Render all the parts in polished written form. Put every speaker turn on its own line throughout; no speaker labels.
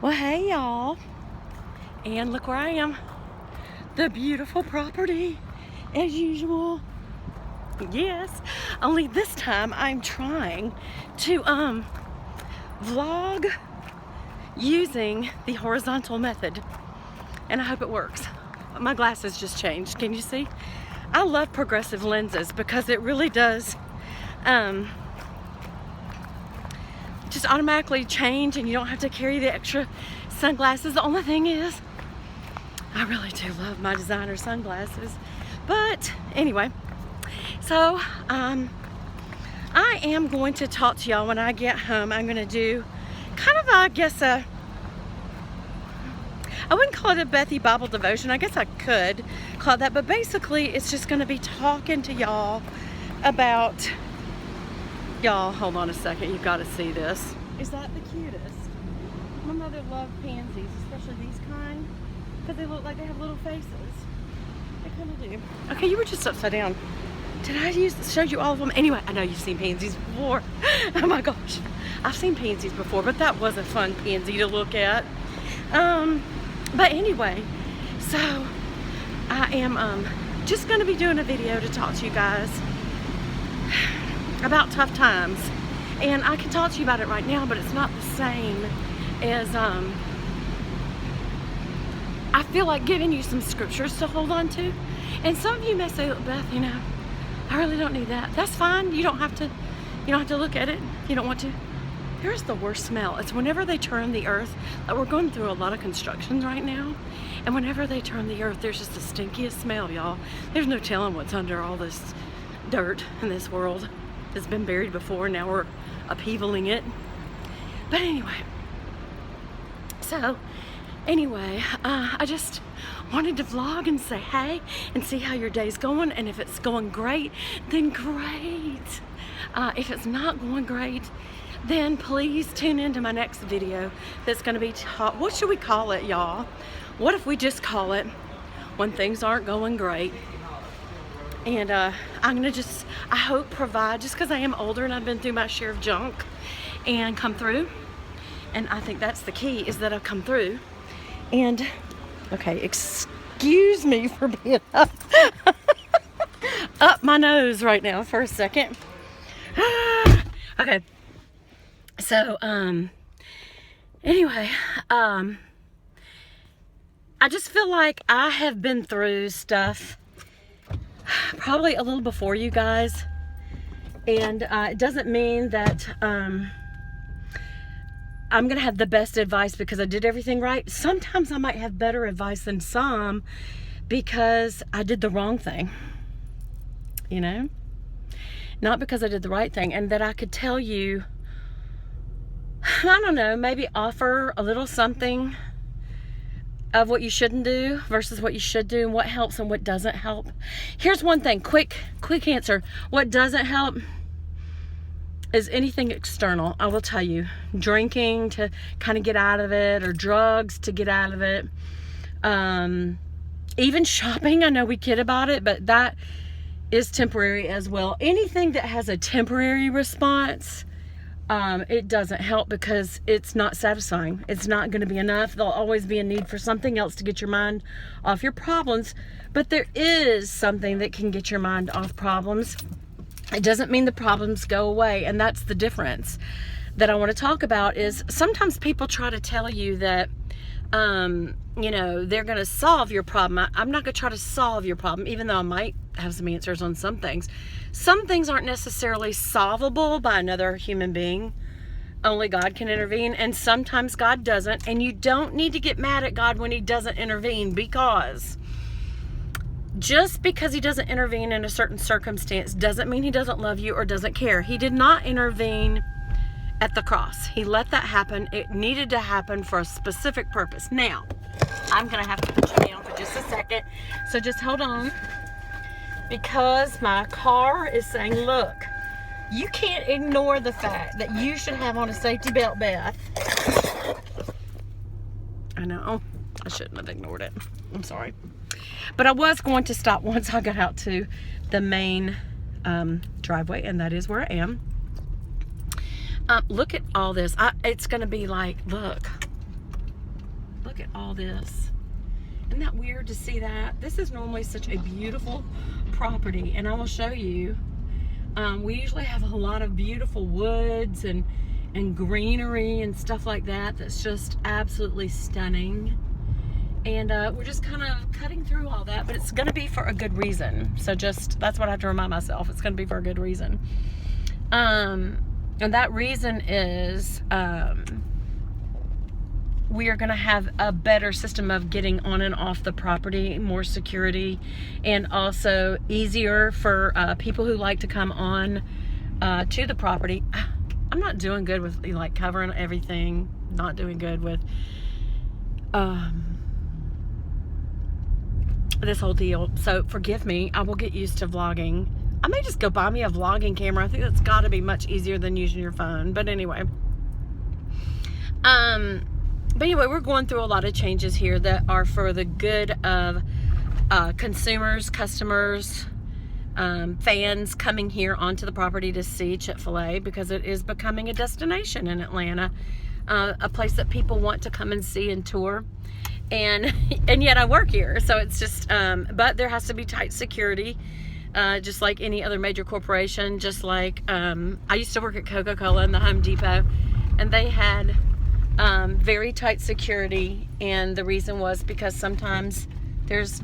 Well, hey y'all, and look where I am. The beautiful property, as usual. Yes, only this time I'm trying to vlog using the horizontal method, and I hope it works. My glasses just changed. Can you see? I love progressive lenses because it really does just automatically change, and you don't have to carry the extra sunglasses. The only thing is, I really do love my designer sunglasses. But anyway, so I am going to talk to y'all when I get home. I'm going to do kind of, I guess, I wouldn't call it a Bethy Bible devotion. I guess I could call it that, but basically it's just going to be talking to y'all about, y'all, hold on a second, you've got to see this. Is that the cutest? My mother loved pansies, especially these kind, because they look like they have little faces. They kind of do. Okay, you were just upside down. Did I show you all of them? Anyway, I know you've seen pansies before. Oh my gosh. I've seen pansies before, but that was a fun pansy to look at. But anyway, so I am just going to be doing a video to talk to you guys about tough times. And I can talk to you about it right now, but it's not the same as I feel like giving you some scriptures to hold on to. And some of you may say, Beth, you know, I really don't need that. That's fine. You don't have to look at it. You don't want to. Here's the worst smell. It's whenever they turn the earth. Like, we're going through a lot of constructions right now, and whenever they turn the earth, there's just the stinkiest smell, y'all. There's no telling what's under all this dirt in this world that's been buried before. Now we're upheavaling it. But anyway, so anyway, I just wanted to vlog and say hey and see how your day's going, and if it's going great, then great. If it's not going great, then please tune into my next video that's going to be what should we call it, y'all? What if we just call it when things aren't going great? And I'm gonna just, I hope, provide, just because I am older and I've been through my share of junk and come through, and I think that's the key, is that I've come through. And okay, excuse me for being up my nose right now for a second. Okay, so anyway, I just feel like I have been through stuff probably a little before you guys, and it doesn't mean that I'm gonna have the best advice because I did everything right. Sometimes I might have better advice than some because I did the wrong thing, you know, not because I did the right thing. And that I could tell you, I don't know, maybe offer a little something of what you shouldn't do versus what you should do, and what helps and what doesn't help. Here's one thing, quick answer. What doesn't help is anything external. I will tell you, drinking to kind of get out of it, or drugs to get out of it. Even shopping, I know we kid about it, but that is temporary as well. Anything that has a temporary response, it doesn't help because it's not satisfying. It's not going to be enough. There'll always be a need for something else to get your mind off your problems, but there is something that can get your mind off problems. It doesn't mean the problems go away, and that's the difference that I want to talk about. Is sometimes people try to tell you that you know, they're going to solve your problem. I'm not going to try to solve your problem, even though I might have some answers on some things. Some things aren't necessarily solvable by another human being. Only God can intervene, and sometimes God doesn't, and you don't need to get mad at God when he doesn't intervene, because just because he doesn't intervene in a certain circumstance doesn't mean he doesn't love you or doesn't care. He did not intervene at the cross. He let that happen. It needed to happen for a specific purpose. Now, I'm going to have to put you down for just a second, so just hold on, because my car is saying, look, you can't ignore the fact that you should have on a safety belt, Beth. I know. I shouldn't have ignored it. I'm sorry. But I was going to stop once I got out to the main driveway, and that is where I am. Look at all this. It's going to be like, look. look at all this. Isn't that weird to see that? This is normally such a beautiful property, and I will show you. We usually have a lot of beautiful woods and greenery and stuff like that that's just absolutely stunning. And we're just kind of cutting through all that, but it's going to be for a good reason. So that's what I have to remind myself. It's going to be for a good reason. And that reason is we are going to have a better system of getting on and off the property, more security, and also easier for people who like to come on to the property. I'm not doing good with like covering everything. Not doing good with this whole deal. So forgive me. I will get used to vlogging. I may just go buy me a vlogging camera. I think that's got to be much easier than using your phone. But anyway. But anyway, we're going through a lot of changes here that are for the good of consumers, customers, fans coming here onto the property to see Chick-fil-A, because it is becoming a destination in Atlanta, a place that people want to come and see and tour. And yet I work here, so it's just, but there has to be tight security, just like any other major corporation. Just like I used to work at Coca-Cola and the Home Depot, and they had very tight security, and the reason was because sometimes there's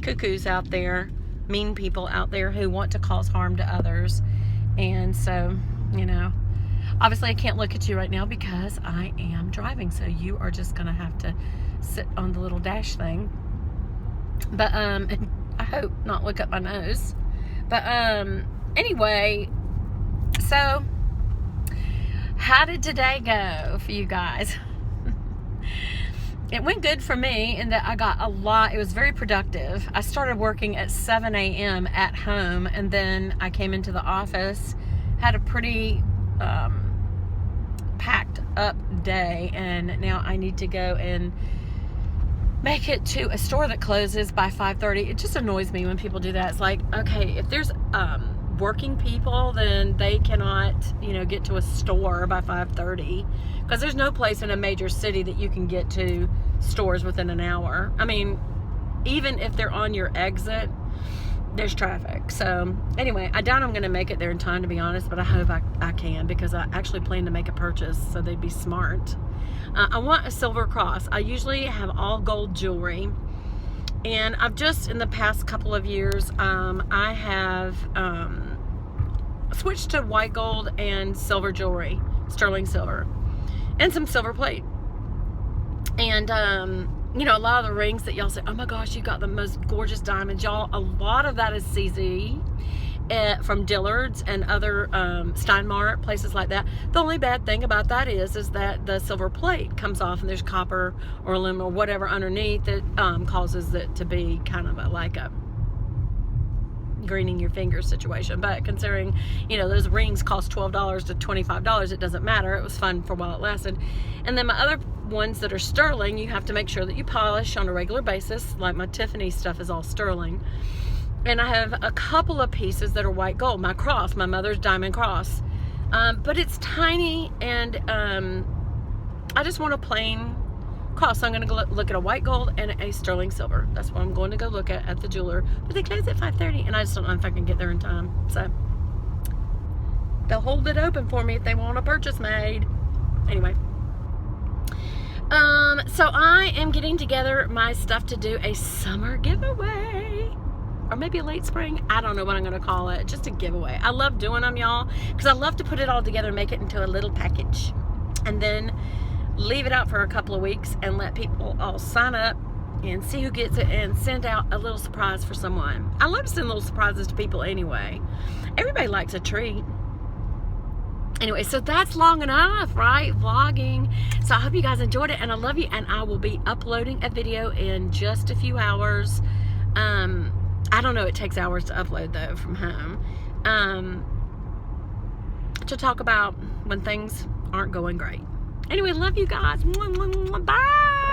cuckoos out there, mean people out there who want to cause harm to others. And so, you know, obviously I can't look at you right now because I am driving, so you are just gonna have to sit on the little dash thing. But I hope not look up my nose. But anyway, so how did today go for you guys? It went good for me in that I got a lot. It was very productive. I started working at 7 a.m. at home, and then I came into the office, had a pretty packed up day, and now I need to go and make it to a store that closes by 5:30. It just annoys me when people do that. It's like, okay, if there's working people, then they cannot, you know, get to a store by 5:30, because there's no place in a major city that you can get to stores within an hour. I mean, even if they're on your exit, there's traffic. So anyway, I doubt I'm going to make it there in time, to be honest, but I hope I can, because I actually plan to make a purchase, so they'd be smart. I want a silver cross. I usually have all gold jewelry, and I've just, in the past couple of years, I have switched to white gold and silver jewelry, sterling silver, and some silver plate. And you know, a lot of the rings that y'all say, oh my gosh, you got the most gorgeous diamonds, y'all, a lot of that is CZ from Dillard's and other Steinmart, places like that. The only bad thing about that is that the silver plate comes off, and there's copper or aluminum or whatever underneath that causes it to be kind of like a greening your fingers situation. But considering, you know, those rings cost $12 to $25, it doesn't matter. It was fun for a while it lasted. And then my other ones that are sterling, you have to make sure that you polish on a regular basis. Like my Tiffany stuff is all sterling. And I have a couple of pieces that are white gold. My cross, my mother's diamond cross, but it's tiny, and I just want a plain cross. So I'm going to go look at a white gold and a sterling silver. That's what I'm going to go look at the jeweler. But they close at 5:30, and I just don't know if I can get there in time. So they'll hold it open for me if they want a purchase made. Anyway. So I am getting together my stuff to do a summer giveaway, or maybe a late spring. I don't know what I'm going to call it. Just a giveaway. I love doing them, y'all, because I love to put it all together and make it into a little package, and then leave it out for a couple of weeks and let people all sign up and see who gets it, and send out a little surprise for someone. I love to send little surprises to people anyway. Everybody likes a treat. Anyway, so that's long enough, right? Vlogging. So I hope you guys enjoyed it, and I love you, and I will be uploading a video in just a few hours. I don't know, it takes hours to upload though from home, to talk about when things aren't going great. Anyway, love you guys. Bye.